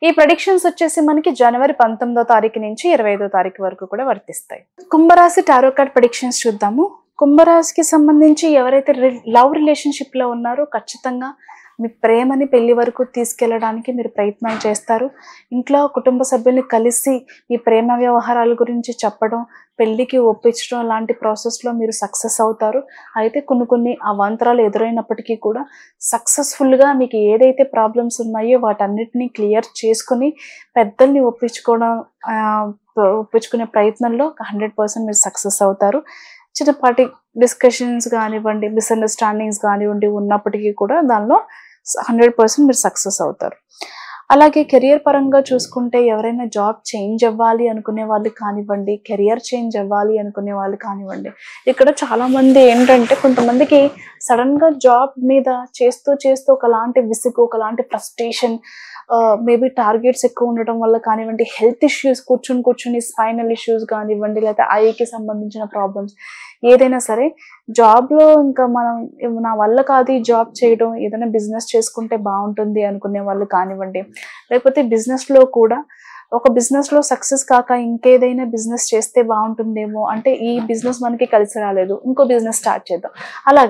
ఈ ప్రెడిక్షన్స్ వచ్చేసి మనకి జనవరి 19వ తారీఖు నుంచి 25వ తారీఖు వరకు కూడా వర్తిస్తాయి. కుంభరాశి టారో కార్డ్ ప్రెడిక్షన్స్ చూద్దాము. కుంభరాశికి సంబంధించి ఎవరైతే లవ్ రిలేషన్షిప్ లో ఉన్నారో ఖచ్చితంగా మీ ప్రేమని పెళ్లి వరకు తీసుకెళ్ళడానికి మీరు ప్రయత్నాలు చేస్తారు. ఇంట్లో కుటుంబ సభ్యుల్ని కలిసి మీ ప్రేమ వ్యవహారాల గురించి చెప్పడం, పెళ్లికి ఒప్పించడం లాంటి ప్రాసెస్లో మీరు సక్సెస్ అవుతారు. అయితే కొన్ని అవాంతరాలు ఎదురైనప్పటికీ కూడా సక్సెస్ఫుల్గా మీకు ఏదైతే ప్రాబ్లమ్స్ ఉన్నాయో వాటన్నిటిని క్లియర్ చేసుకుని పెద్దల్ని ఒప్పించుకునే ప్రయత్నంలో 100% మీరు సక్సెస్ అవుతారు. చిన్నపాటి డిస్కషన్స్ కానివ్వండి, మిస్అండర్స్టాండింగ్స్ కానివ్వండి ఉన్నప్పటికీ కూడా దానిలో 100% మీరు సక్సెస్ అవుతారు. అలాగే కెరియర్ పరంగా చూసుకుంటే ఎవరైనా జాబ్ చేంజ్ అవ్వాలి అనుకునే వాళ్ళు కానివ్వండి, కెరియర్ చేంజ్ అవ్వాలి అనుకునే వాళ్ళు కానివ్వండి, ఇక్కడ చాలామంది ఏంటంటే కొంతమందికి సడన్గా జాబ్ మీద చేస్తూ ఒకలాంటి విసుగు, ఒకలాంటి ఫ్రస్ట్రేషన్, మేబీ టార్గెట్స్ ఎక్కువ ఉండటం వల్ల కానివ్వండి, హెల్త్ ఇష్యూస్ కూర్చుని స్పైనల్ ఇష్యూస్ కానివ్వండి, లేదా ఐకి సంబంధించిన ప్రాబ్లమ్స్ ఏదైనా సరే జాబ్లో ఇంకా మనం నా వల్ల కాదు ఈ జాబ్ చేయడం, ఏదైనా బిజినెస్ చేసుకుంటే బాగుంటుంది అనుకునే వాళ్ళు కానివ్వండి, లేకపోతే బిజినెస్లో కూడా ఒక బిజినెస్లో సక్సెస్ కాక ఇంకేదైనా బిజినెస్ చేస్తే బాగుంటుందేమో, అంటే ఈ బిజినెస్ మనకి కలిసి రాలేదు ఇంకో బిజినెస్ స్టార్ట్ చేద్దాం అలా